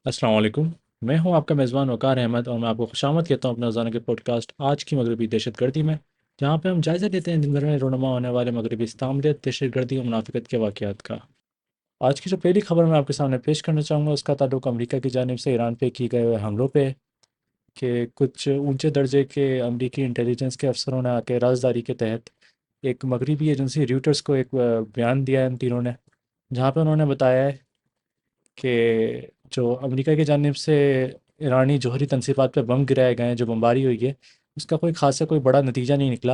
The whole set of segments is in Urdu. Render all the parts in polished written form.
السلام علیکم۔ میں ہوں آپ کا میزبان وقار احمد، اور میں آپ کو خوشامد کہتا ہوں اپنا روزانہ کے پوڈ کاسٹ آج کی مغربی دہشت گردی میں، جہاں پہ ہم جائزہ لیتے ہیں دن بھر میں رونما ہونے والے مغربی استعماریت، دہشت گردی اور منافقت کے واقعات کا۔ آج کی جو پہلی خبر میں آپ کے سامنے پیش کرنا چاہوں گا، اس کا تعلق امریکہ کی جانب سے ایران پہ کی گئے ہوئے حملوں پہ ہے، کہ کچھ اونچے درجے کے امریکی انٹیلیجنس کے افسروں نے آ کے رازداری کے تحت ایک مغربی ایجنسی ریوٹرز کو ایک بیان دیا ہے ان تینوں نے، جہاں پہ انہوں نے بتایا ہے کہ جو امریکہ کی جانب سے ایرانی جوہری تنصیبات پہ بم گرائے گئے ہیں، جو بمباری ہوئی ہے، اس کا کوئی خاصا کوئی بڑا نتیجہ نہیں نکلا،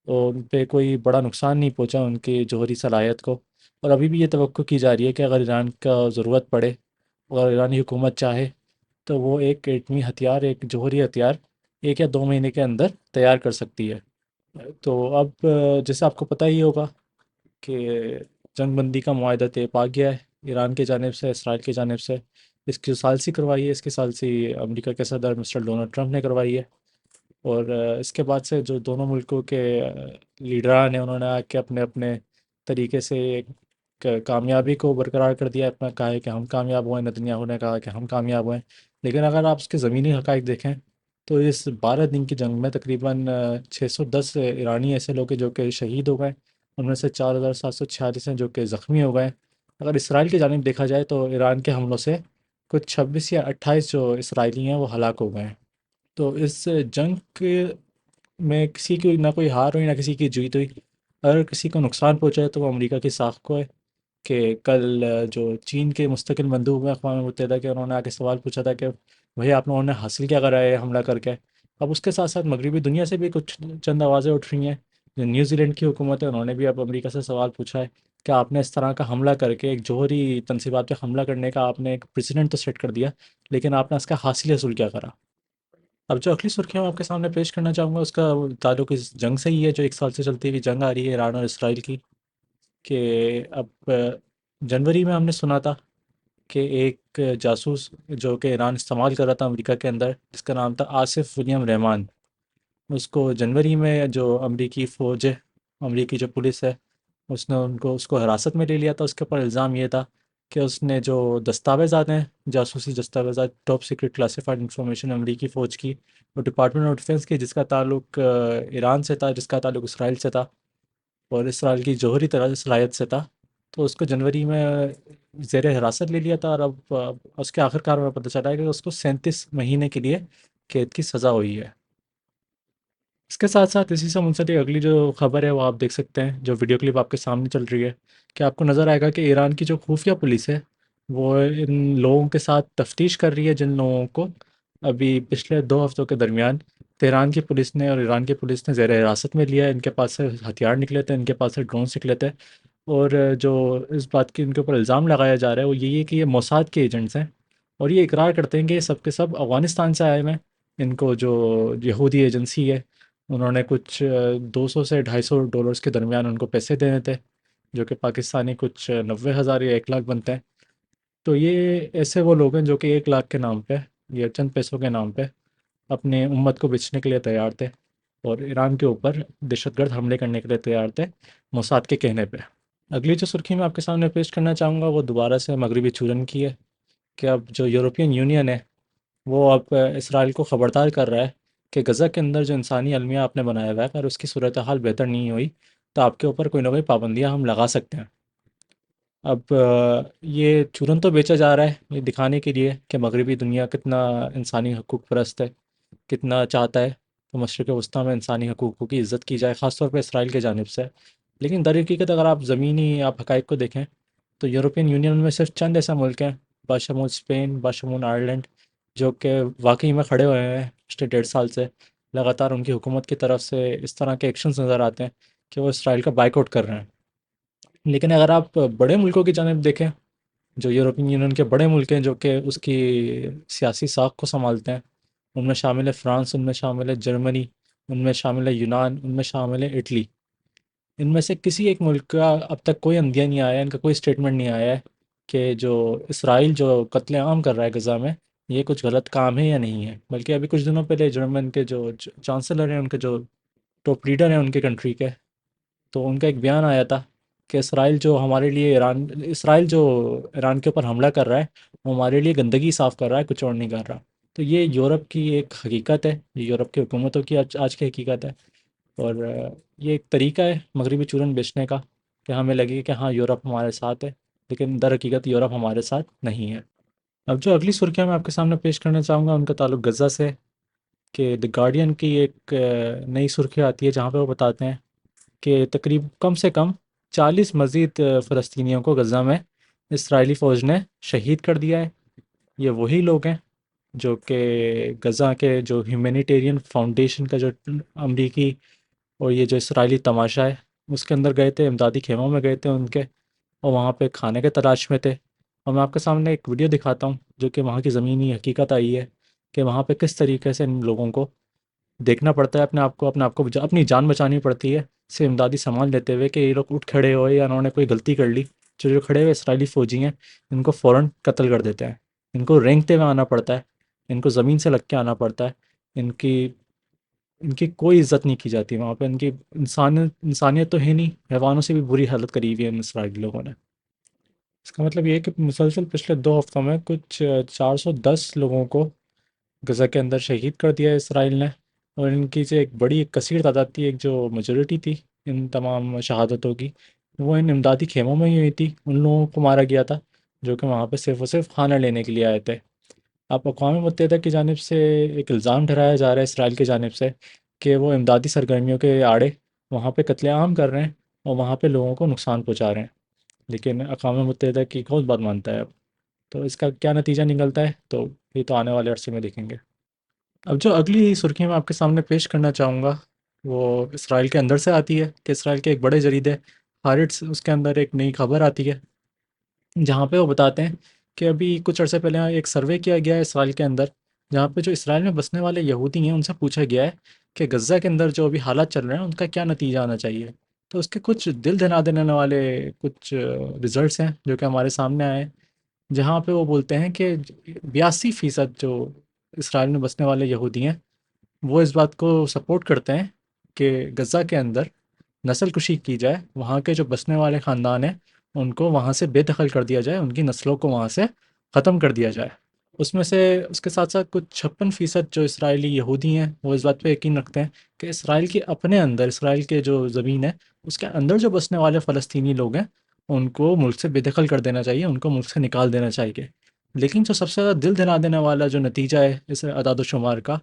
اور ان پہ کوئی بڑا نقصان نہیں پہنچا ان کی جوہری صلاحیت کو۔ اور ابھی بھی یہ توقع کی جا رہی ہے کہ اگر ایران کا ضرورت پڑے، اور ایرانی حکومت چاہے، تو وہ ایک ایٹمی ہتھیار، ایک جوہری ہتھیار 1 یا 2 مہینے کے اندر تیار کر سکتی ہے۔ تو اب جیسے آپ کو پتہ ہی ہوگا کہ جنگ بندی کا معاہدہ طے پا گیا ہے ایران کی جانب سے، اسرائیل کی جانب سے۔ اس کی ثالثی کروائی ہے، اس کی ثالثی امریکہ کے صدر مسٹر ڈونلڈ ٹرمپ نے کروائی ہے، اور اس کے بعد سے جو دونوں ملکوں کے لیڈران ہیں، انہوں نے آ کے اپنے اپنے طریقے سے ایک کامیابی کو برقرار کر دیا، اپنا کہا ہے کہ ہم کامیاب ہوئے، نتنیاہو نے کہا کہ ہم کامیاب ہوئے۔ لیکن اگر آپ اس کے زمینی حقائق دیکھیں، تو اس 12 دن کی جنگ میں تقریباً 610 ایرانی ایسے لوگ ہیں جو کہ شہید ہو گئے، ان میں سے 4746 ہیں جو کہ زخمی ہو گئے ہیں۔ اگر اسرائیل کی جانب دیکھا جائے تو ایران کے حملوں سے کچھ 26 یا 28 جو اسرائیلی ہیں وہ ہلاک ہو گئے ہیں۔ تو اس جنگ میں کسی کی نہ کوئی ہار ہوئی، نہ کسی کی جیت ہوئی۔ اگر کسی کو نقصان پہنچا ہے تو وہ امریکہ کی ساکھ کو ہے، کہ کل جو چین کے مستقل مندوب ہیں اقوام متحدہ کے، انہوں نے آ کے سوال پوچھا تھا کہ بھئی آپ لوگوں نے حاصل کیا کرا ہے حملہ کر کے؟ اب اس کے ساتھ ساتھ مغربی دنیا سے بھی کچھ چند آوازیں اٹھ رہی ہیں۔ جو نیوزی لینڈ کی حکومت ہے، انہوں نے بھی اب امریکہ سے سوال پوچھا ہے کہ آپ نے اس طرح کا حملہ کر کے، ایک جوہری تنصیبات پہ حملہ کرنے کا آپ نے ایک پریسیڈنٹ تو سیٹ کر دیا، لیکن آپ نے اس کا حاصل حصول کیا کرا؟ اب جو اگلی سرخیاں میں آپ کے سامنے پیش کرنا چاہوں گا، اس کا تعلق اس جنگ سے ہی ہے، جو 1 سال سے چلتی ہوئی جنگ آ رہی ہے ایران اور اسرائیل کی۔ کہ اب جنوری میں ہم نے سنا تھا کہ ایک جاسوس جو کہ ایران استعمال کر رہا تھا امریکہ کے اندر، جس کا نام تھا آصف ولیم رحمان، اس کو جنوری میں جو امریکی فوج ہے، امریکی جو پولیس ہے، اس کو حراست میں لے لیا تھا۔ اس کے اوپر الزام یہ تھا کہ اس نے جو دستاویزات ہیں، جاسوسی دستاویزات، ٹاپ سیکرٹ کلاسیفائڈ انفارمیشن امریکی فوج کی، وہ ڈپارٹمنٹ آف ڈیفنس کی، جس کا تعلق ایران سے تھا، جس کا تعلق اسرائیل سے تھا، اور اسرائیل کی جوہری طرح صلاحیت سے تھا، تو اس کو جنوری میں زیر حراست لے لیا تھا، اور اب اس کے آخر کار میں پتہ چلا ہے کہ اس کو 37 مہینے کے لیے قید کی سزا ہوئی ہے۔ اس کے ساتھ ساتھ اسی سے منسلک اگلی جو خبر ہے وہ آپ دیکھ سکتے ہیں، جو ویڈیو کلپ آپ کے سامنے چل رہی ہے، کہ آپ کو نظر آئے گا کہ ایران کی جو خفیہ پولیس ہے، وہ ان لوگوں کے ساتھ تفتیش کر رہی ہے، جن لوگوں کو ابھی پچھلے 2 ہفتوں کے درمیان تہران کی پولیس نے اور ایران کی پولیس نے زیر حراست میں لیا ہے۔ ان کے پاس سے ہتھیار نکلے تھے، ان کے پاس سے ڈرونس نکلے تھے، اور جو اس بات کی ان کے اوپر الزام لگایا جا رہا ہے وہ یہی ہے کہ یہ موساد کے ایجنٹس ہیں، اور یہ اقرار کرتے ہیں کہ یہ سب کے سب افغانستان سے آئے ہوئے ہیں۔ ان کو جو یہودی ایجنسی ہے، انہوں نے کچھ 200 سے $250 کے درمیان ان کو پیسے دینے تھے، جو کہ پاکستانی کچھ 90,000 یا 1 لاکھ بنتے ہیں۔ تو یہ ایسے وہ لوگ ہیں جو کہ 1 لاکھ کے نام پہ یا چند پیسوں کے نام پہ اپنے امت کو بیچنے کے لیے تیار تھے، اور ایران کے اوپر دہشت گرد حملے کرنے کے لیے تیار تھے، موساد کے کہنے پہ۔ اگلی جو سرخی میں آپ کے سامنے پیش کرنا چاہوں گا وہ دوبارہ سے مغربی چورن کی ہے، کہ اب جو یورپین یونین ہے، وہ اب اسرائیل کو خبردار کر رہا ہے کہ غزہ کے اندر جو انسانی المیہ آپ نے بنایا ہوا ہے، اگر اس کی صورتحال بہتر نہیں ہوئی تو آپ کے اوپر کوئی نہ کوئی پابندیاں ہم لگا سکتے ہیں۔ اب یہ چورن تو بیچا جا رہا ہے یہ دکھانے کے لیے کہ مغربی دنیا کتنا انسانی حقوق پرست ہے، کتنا چاہتا ہے کہ مشرق وسطیٰ میں انسانی حقوقوں کی عزت کی جائے، خاص طور پہ اسرائیل کی جانب سے۔ لیکن در حقیقت اگر آپ زمینی آپ حقائق کو دیکھیں، تو یورپین یونین میں صرف چند ایسے ملک ہیں، باشمول اسپین، باشمول آئرلینڈ، جو کہ واقعی میں کھڑے ہوئے ہیں پچھلے 1.5 سال سے۔ لگاتار ان کی حکومت کی طرف سے اس طرح کے ایکشنز نظر آتے ہیں کہ وہ اسرائیل کا بائیک آؤٹ کر رہے ہیں۔ لیکن اگر آپ بڑے ملکوں کی جانب دیکھیں، جو یورپین یونین کے بڑے ملک ہیں جو کہ اس کی سیاسی ساکھ کو سنبھالتے ہیں، ان میں شامل ہے فرانس، ان میں شامل ہے جرمنی، ان میں شامل ہے یونان، ان میں شامل ہے اٹلی۔ ان میں سے کسی ایک ملک کا اب تک کوئی عندیہ نہیں آیا ہے، ان کا کوئی اسٹیٹمنٹ نہیں آیا ہے کہ جو اسرائیل جو قتل عام کر رہا ہے غزہ میں، یہ کچھ غلط کام ہے یا نہیں ہے۔ بلکہ ابھی کچھ دنوں پہلے جرمن کے جو چانسلر ہیں، ان کے جو ٹاپ لیڈر ہیں ان کے کنٹری کے، تو ان کا ایک بیان آیا تھا کہ اسرائیل جو ہمارے لیے اسرائیل جو ایران کے اوپر حملہ کر رہا ہے وہ ہمارے لیے گندگی صاف کر رہا ہے، کچھ اور نہیں کر رہا۔ تو یہ یورپ کی ایک حقیقت ہے، یہ یورپ کی حکومتوں کی آج کی حقیقت ہے۔ اور یہ ایک طریقہ ہے مغربی چورن بیچنے کا، کہ ہمیں لگے کہ ہاں یورپ ہمارے ساتھ ہے، لیکن در حقیقت یورپ ہمارے ساتھ نہیں ہے۔ اب جو اگلی سرخیاں میں آپ کے سامنے پیش کرنا چاہوں گا ان کا تعلق غزہ سے ہے، کہ دی گارڈین کی ایک نئی سرخی آتی ہے جہاں پہ وہ بتاتے ہیں کہ کم سے کم 40 مزید فلسطینیوں کو غزہ میں اسرائیلی فوج نے شہید کر دیا ہے۔ یہ وہی لوگ ہیں جو کہ غزہ کے جو ہیومینیٹیرین فاؤنڈیشن کا جو امریکی اور یہ جو اسرائیلی تماشا ہے اس کے اندر گئے تھے، امدادی خیموں میں گئے تھے ان کے، اور وہاں پہ کھانے کے تلاش میں تھے۔ اور میں آپ کے سامنے ایک ویڈیو دکھاتا ہوں جو کہ وہاں کی زمینی حقیقت آئی ہے، کہ وہاں پہ کس طریقے سے ان لوگوں کو دیکھنا پڑتا ہے، اپنے آپ کو اپنی جان بچانی پڑتی ہے سے امدادی سامان لیتے ہوئے، کہ یہ لوگ اٹھ کھڑے ہوئے یا انہوں نے کوئی غلطی کر لی، جو کھڑے ہوئے اسرائیلی فوجی ہیں ان کو فوراً قتل کر دیتے ہیں۔ ان کو رینگتے ہوئے آنا پڑتا ہے، ان کو زمین سے لگ کے آنا پڑتا ہے، ان کی ان کی کوئی عزت نہیں کی جاتی وہاں پہ، ان کی انسانیت تو ہے نہیں، حیوانوں سے بھی بری حالت کری ہوئی ہے ان اسرائیلی لوگوں نے۔ اس کا مطلب یہ ہے کہ مسلسل پچھلے 2 ہفتوں میں کچھ 410 لوگوں کو غزہ کے اندر شہید کر دیا ہے اسرائیل نے، اور ان کی جو ایک بڑی ایک کثیر تعداد تھی، ایک جو میجورٹی تھی ان تمام شہادتوں کی، وہ ان امدادی خیموں میں ہی ہوئی تھی۔ ان لوگوں کو مارا گیا تھا جو کہ وہاں پہ صرف اور صرف کھانا لینے کے لیے آئے تھے۔ اب اقوام متحدہ کی جانب سے ایک الزام ٹھہرایا جا رہا ہے اسرائیل کی جانب سے، کہ وہ امدادی سرگرمیوں کے آڑے وہاں پہ قتل عام کر رہے ہیں اور وہاں پہ لوگوں کو نقصان پہنچا رہے ہیں، لیکن اقوام متحدہ کی کون بات مانتا ہے اب؟ تو اس کا کیا نتیجہ نکلتا ہے تو یہ تو آنے والے عرصے میں دیکھیں گے۔ اب جو اگلی سرخی میں آپ کے سامنے پیش کرنا چاہوں گا وہ اسرائیل کے اندر سے آتی ہے، کہ اسرائیل کے ایک بڑے جریدے ہارٹس اس کے اندر ایک نئی خبر آتی ہے جہاں پہ وہ بتاتے ہیں کہ ابھی کچھ عرصے پہلے ایک سروے کیا گیا ہے اسرائیل کے اندر، جہاں پہ جو اسرائیل میں بسنے والے یہودی ہیں ان سے پوچھا گیا ہے کہ غزہ کے اندر جو ابھی حالات چل رہے ہیں ان کا کیا نتیجہ آنا چاہیے۔ تو اس کے کچھ دل دہلا دینے والے کچھ رزلٹس ہیں جو کہ ہمارے سامنے آئے ہیں، جہاں پہ وہ بولتے ہیں کہ 82% جو اسرائیل میں بسنے والے یہودی ہیں وہ اس بات کو سپورٹ کرتے ہیں کہ غزہ کے اندر نسل کشی کی جائے، وہاں کے جو بسنے والے خاندان ہیں ان کو وہاں سے بے دخل کر دیا جائے، ان کی نسلوں کو وہاں سے ختم کر دیا جائے۔ اس میں سے اس کے ساتھ ساتھ کچھ 56% جو اسرائیلی یہودی ہیں وہ اس بات پہ یقین رکھتے ہیں کہ اسرائیل کے اپنے اندر، اسرائیل کے جو زمین ہے اس کے اندر جو بسنے والے فلسطینی لوگ ہیں ان کو ملک سے بے دخل کر دینا چاہیے، ان کو ملک سے نکال دینا چاہیے۔ لیکن جو سب سے زیادہ دل دہلا دینے والا جو نتیجہ ہے اس اعداد و شمار کا،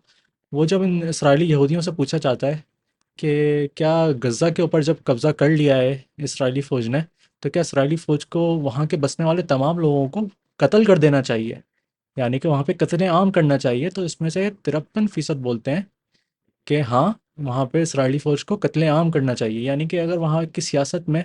وہ جب ان اسرائیلی یہودیوں سے پوچھا جاتا ہے کہ کیا غزہ کے اوپر جب قبضہ کر لیا ہے اسرائیلی فوج نے تو کیا اسرائیلی فوج کو وہاں کے بسنے والے تمام لوگوں کو قتل کر دینا چاہیے، یعنی کہ وہاں پہ قتل عام کرنا چاہیے، تو اس میں سے 53% بولتے ہیں کہ ہاں وہاں پہ اسرائیلی فوج کو قتل عام کرنا چاہیے۔ یعنی کہ اگر وہاں کی سیاست میں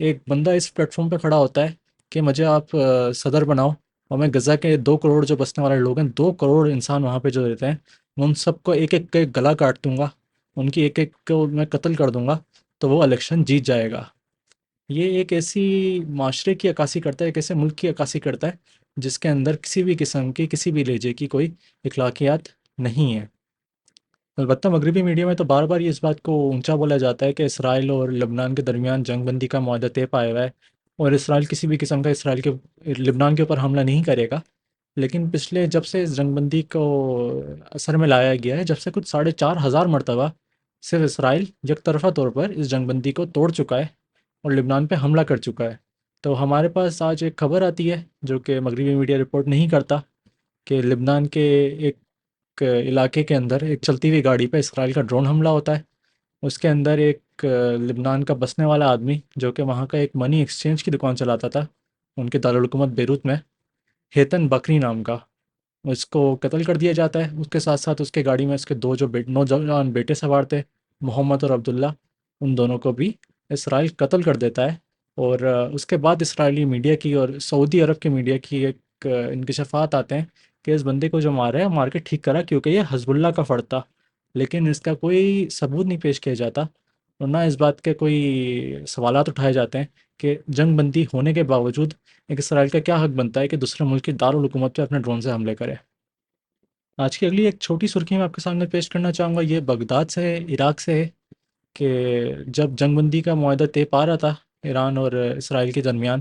ایک بندہ اس پلیٹ فارم پہ کھڑا ہوتا ہے کہ مجھے آپ صدر بناؤ، اور میں غزہ کے 2 کروڑ جو بسنے والے لوگ ہیں، 2 کروڑ انسان وہاں پہ جو رہتے ہیں، میں ان سب کو ایک ایک کے گلا کاٹ دوں گا، ان کی ایک ایک کو میں قتل کر دوں گا، تو وہ الیکشن جیت جائے گا۔ یہ ایک ایسی معاشرے کی عکاسی کرتا ہے، ایک ایسے ملک کی عکاسی کرتا ہے جس کے اندر کسی بھی قسم کی کسی بھی لہجے کی کوئی اخلاقیات نہیں ہے۔ البتہ مغربی میڈیا میں تو بار بار یہ اس بات کو اونچا بولا جاتا ہے کہ اسرائیل اور لبنان کے درمیان جنگ بندی کا معاہدہ طے پایا ہوا ہے، اور اسرائیل کسی بھی قسم کا لبنان کے اوپر حملہ نہیں کرے گا۔ لیکن پچھلے جب سے اس جنگ بندی کو اثر میں لایا گیا ہے، جب سے کچھ 4,500 مرتبہ صرف اسرائیل یک طرفہ طور پر اس جنگ بندی کو توڑ چکا ہے اور لبنان پہ حملہ کر چکا ہے۔ تو ہمارے پاس آج ایک خبر آتی ہے جو کہ مغربی میڈیا رپورٹ نہیں کرتا، کہ لبنان کے ایک علاقے کے اندر ایک چلتی ہوئی گاڑی پہ اسرائیل کا ڈرون حملہ ہوتا ہے۔ اس کے اندر ایک لبنان کا بسنے والا آدمی جو کہ وہاں کا ایک منی ایکسچینج کی دکان چلاتا تھا ان کے دارالحکومت بیروت میں، ہیتن بکری نام کا، اس کو قتل کر دیا جاتا ہے۔ اس کے ساتھ ساتھ اس کے گاڑی میں اس کے دو جو نوجوان بیٹے سوار تھے، محمد اور عبداللہ، ان دونوں کو بھی اسرائیل قتل کر دیتا ہے۔ اور اس کے بعد اسرائیلی میڈیا کی اور سعودی عرب کے میڈیا کی ایک انکشافات آتے ہیں کہ اس بندے کو جو مارا ہے مار کے ٹھیک کرا کیونکہ یہ حزب اللہ کا فرد تھا، لیکن اس کا کوئی ثبوت نہیں پیش کیا جاتا، اور نہ اس بات کے کوئی سوالات اٹھائے جاتے ہیں کہ جنگ بندی ہونے کے باوجود ایک اسرائیل کا کیا حق بنتا ہے کہ دوسرے ملک کی دارالحکومت پہ اپنے ڈرون سے حملے کرے۔ آج کی اگلی ایک چھوٹی سرخی میں آپ کے سامنے پیش کرنا چاہوں گا، یہ بغداد سے ہے، عراق سے ہے، کہ جب جنگ بندی کا معاہدہ طے پا رہا تھا ایران اور اسرائیل کے درمیان،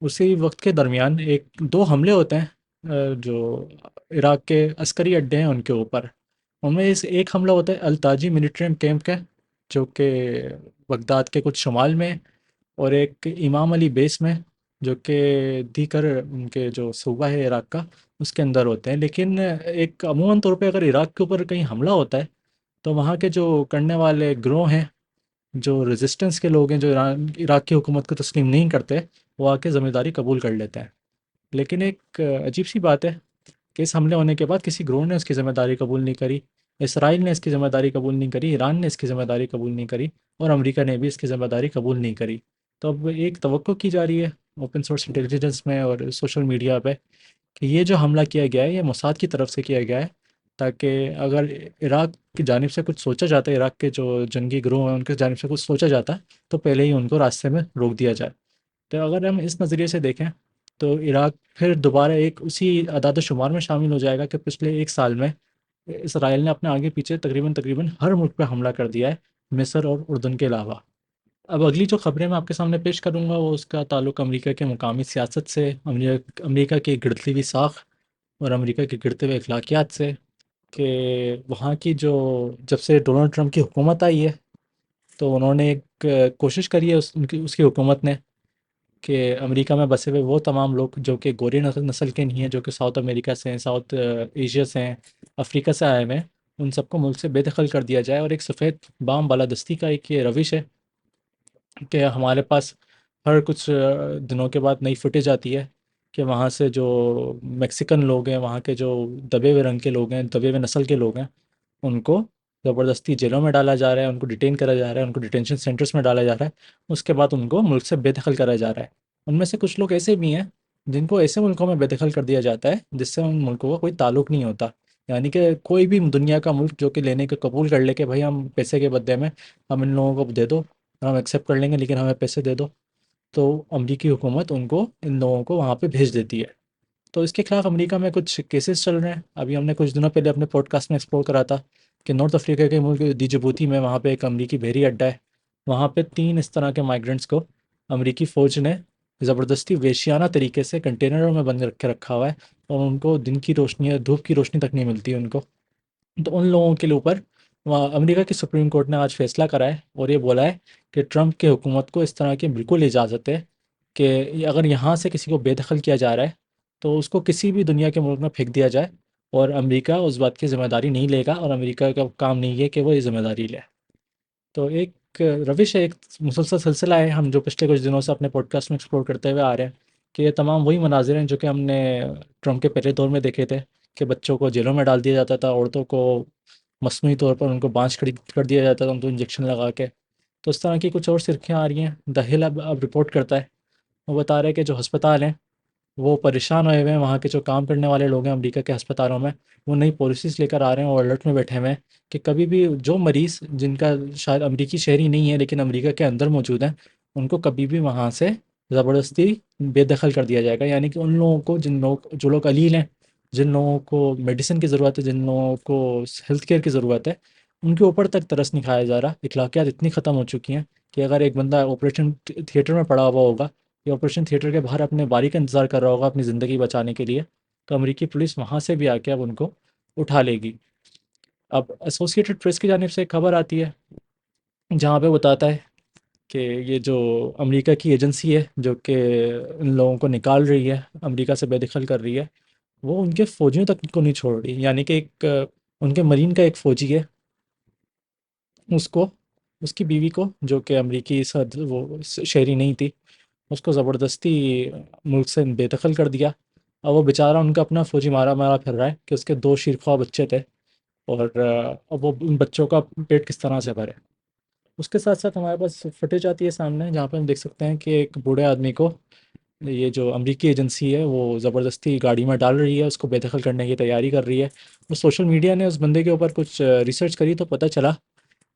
اسی وقت کے درمیان ایک دو حملے ہوتے ہیں جو عراق کے عسکری اڈے ہیں ان کے اوپر. ان میں اس ایک حملہ ہوتا ہے التاجی ملٹری کیمپ کا، جو کہ بغداد کے کچھ شمال میں، اور ایک امام علی بیس میں جو کہ دیکر ان کے جو صوبہ ہے عراق کا اس کے اندر ہوتے ہیں. لیکن ایک عموماً طور پہ اگر عراق کے اوپر کہیں حملہ ہوتا ہے تو وہاں کے جو کرنے والے گروہ ہیں، جو ریزسٹنس کے لوگ ہیں، جو عراق کی حکومت کو تسلیم نہیں کرتے، وہ آ کے ذمہ داری قبول کر لیتے ہیں. لیکن ایک عجیب سی بات ہے کہ اس حملے ہونے کے بعد کسی گروہ نے اس کی ذمہ داری قبول نہیں کری، اسرائیل نے اس کی ذمہ داری قبول نہیں کری، ایران نے اس کی ذمہ داری قبول نہیں کری، اور امریکہ نے بھی اس کی ذمہ داری قبول نہیں کری. تو اب ایک توقع کی جا رہی ہے اوپن سورس انٹیلیجنس میں اور سوشل میڈیا پہ کہ یہ جو حملہ کیا گیا ہے یہ موساد کی طرف سے کیا گیا ہے، تاکہ اگر عراق کی جانب سے کچھ سوچا جاتا ہے، عراق کے جو جنگی گروہ ہیں ان کی جانب سے کچھ سوچا جاتا ہے، تو پہلے ہی ان کو راستے میں روک دیا جائے. تو اگر ہم اس نظریے سے دیکھیں تو عراق پھر دوبارہ ایک اسی اعداد و شمار میں شامل ہو جائے گا کہ پچھلے ایک سال میں اسرائیل نے اپنے آگے پیچھے تقریباً ہر ملک پہ حملہ کر دیا ہے، مصر اور اردن کے علاوہ. اب اگلی جو خبریں میں آپ کے سامنے پیش کروں گا وہ اس کا تعلق امریکہ کے مقامی سیاست سے، امریکہ کی گرتی ہوئی ساکھ اور امریکہ کے گرتے ہوئے اخلاقیات سے، کہ وہاں کی جو جب سے ڈونلڈ ٹرمپ کی حکومت آئی ہے تو انہوں نے ایک کوشش کری ہے اس کی حکومت نے کہ امریکہ میں بسے ہوئے وہ تمام لوگ جو کہ گوری نسل کے نہیں ہیں، جو کہ ساؤتھ امریکہ سے ہیں، ساؤتھ ایشیا سے ہیں، افریقہ سے آئے ہوئے ہیں، ان سب کو ملک سے بے دخل کر دیا جائے. اور ایک سفید بام بالادستی کا ایک یہ روش ہے کہ ہمارے پاس ہر کچھ دنوں کے بعد نئی فوٹیج آتی ہے کہ وہاں سے جو میکسیکن لوگ ہیں، وہاں کے جو دبے ہوئے رنگ کے لوگ ہیں، دبے ہوئے نسل کے لوگ ہیں، ان کو زبردستی جیلوں میں ڈالا جا رہا ہے، ان کو ڈیٹین کرا جا رہا ہے، ان کو ڈیٹینشن سینٹرز میں ڈالا جا رہا ہے، اس کے بعد ان کو ملک سے بے دخل کرا جا رہا ہے. ان میں سے کچھ لوگ ایسے بھی ہیں جن کو ایسے ملکوں میں بے دخل کر دیا جاتا ہے جس سے ان ملکوں کا کوئی تعلق نہیں ہوتا. یعنی کہ کوئی بھی دنیا کا ملک جو کہ لینے کے قبول کر لے کہ بھائی ہم پیسے کے بدلے میں ہم ان لوگوں کو دے دو، ہم ایکسیپٹ کر لیں گے لیکن ہمیں پیسے دے دو، تو امریکی حکومت ان کو ان لوگوں کو وہاں پہ بھیج دیتی ہے. تو اس کے خلاف امریکہ میں کچھ کیسز چل رہے ہیں. ابھی ہم نے کچھ دنوں پہلے اپنے پوڈ کاسٹ میں ایکسپلور کرا تھا کہ نارتھ افریقہ کے ملک دی جبوتی میں وہاں پہ ایک امریکی بحری اڈہ ہے. وہاں پہ 3 اس طرح کے مائیگرنٹس کو امریکی فوج نے زبردستی ویشیانہ طریقے سے کنٹینروں میں بند رکھ کے رکھا ہوا ہے، اور ان کو دن کی روشنی یا دھوپ کی روشنی تک نہیں ملتی ان کو. تو ان لوگوں کے اوپر وہاں امریکہ کی سپریم کورٹ نے آج فیصلہ کرا ہے اور یہ بولا ہے کہ ٹرمپ کی حکومت کو اس طرح کی بالکل اجازت ہے کہ اگر یہاں سے کسی کو بے دخل کیا جا رہا ہے تو اس کو کسی بھی دنیا کے ملک میں پھینک دیا جائے، اور امریکہ اس بات کی ذمہ داری نہیں لے گا، اور امریکہ کا کام نہیں ہے کہ وہ یہ ذمہ داری لے. تو ایک روش ہے، ایک مسلسل سلسلہ ہے ہم جو پچھلے کچھ دنوں سے اپنے پوڈ کاسٹ میں ایکسپلور کرتے ہوئے آ رہے ہیں کہ یہ تمام وہی مناظر ہیں جو کہ ہم نے ٹرمپ کے پہلے دور میں دیکھے تھے کہ بچوں کو جیلوں میں ڈال دیا جاتا تھا، عورتوں کو مصنوعی طور پر ان کو بانجھ کھڑی کر دیا جاتا تھا، ان کو انجیکشن لگا کے. تو اس طرح کی کچھ اور سرخیاں آ رہی ہیں. دا ہل اب رپورٹ کرتا ہے، وہ بتا رہے کہ جو ہسپتال ہیں وہ پریشان ہوئے ہوئے ہیں، وہاں کے جو کام کرنے والے لوگ ہیں امریکہ کے ہسپتالوں میں وہ نئی پالیسیز لے کر آ رہے ہیں اور الرٹ میں بیٹھے ہوئے ہیں کہ کبھی بھی جو مریض جن کا شاید امریکی شہری نہیں ہے لیکن امریکہ کے اندر موجود ہیں ان کو کبھی بھی وہاں سے زبردستی بے دخل کر دیا جائے گا. یعنی کہ ان لوگوں کو جو لوگ علیل ہیں، جن لوگوں کو میڈیسن کی ضرورت ہے، جن لوگوں کو ہیلتھ کیئر کی ضرورت ہے، ان کے اوپر تک ترس نہیں کھایا جا رہا. اخلاقیات اتنی ختم ہو چکی ہیں کہ اگر ایک بندہ آپریشن تھیٹر میں پڑا ہوا ہوگا یا آپریشن تھیٹر کے باہر اپنے باری کا انتظار کر رہا ہوگا اپنی زندگی بچانے کے لیے، تو امریکی پولیس وہاں سے بھی آ کے اب ان کو اٹھا لے گی. اب ایسوسیٹڈ پریس کی جانب سے ایک خبر آتی ہے جہاں پہ بتاتا ہے کہ یہ جو امریکہ کی ایجنسی ہے جو کہ ان لوگوں کو نکال رہی ہے، امریکہ سے بے دخل کر رہی ہے، وہ ان کے فوجیوں تک کو نہیں چھوڑ رہی. یعنی کہ ایک ان کے مرین کا ایک فوجی ہے، اس کو اس کی بیوی کو جو کہ امریکی وہ شہری نہیں تھی، اس کو زبردستی ملک سے بے دخل کر دیا. اب وہ بیچارہ ان کا اپنا فوجی مارا مارا پھر رہا ہے کہ اس کے 2 شیرخواہ بچے تھے، اور اب وہ ان بچوں کا پیٹ کس طرح سے بھرے. اس کے ساتھ ساتھ ہمارے پاس فوٹیج آتی ہے سامنے جہاں پہ ہم دیکھ سکتے ہیں کہ ایک بوڑھے آدمی کو یہ جو امریکی ایجنسی ہے وہ زبردستی گاڑی میں ڈال رہی ہے، اس کو بے دخل کرنے کی تیاری کر رہی ہے. وہ سوشل میڈیا نے اس بندے کے اوپر کچھ ریسرچ کری تو پتہ چلا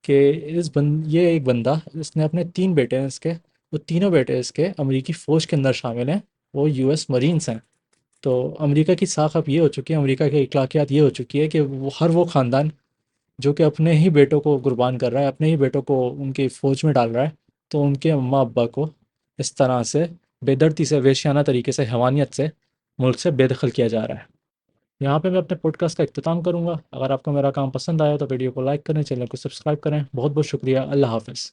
کہ یہ ایک بندہ، اس نے اپنے 3 بیٹے ہیں اس کے، وہ تینوں بیٹے اس کے امریکی فوج کے اندر شامل ہیں، وہ یو ایس مرینس ہیں. تو امریکہ کی ساکھ اب یہ ہو چکی ہے، امریکہ کے اخلاقیات یہ ہو چکی ہے کہ وہ خاندان جو کہ اپنے ہی بیٹوں کو قربان کر رہا ہے، اپنے ہی بیٹوں کو ان کی فوج میں ڈال رہا ہے، تو ان کے اماں ابا کو اس طرح سے بے دردی سے، ویشیانہ طریقے سے، حیوانیت سے ملک سے بے دخل کیا جا رہا ہے۔ یہاں پہ میں اپنے پوڈ کاسٹ کا اختتام کروں گا۔ اگر آپ کو میرا کام پسند آیا تو ویڈیو کو لائک کریں، چینل کو سبسکرائب کریں۔ بہت بہت شکریہ، اللہ حافظ۔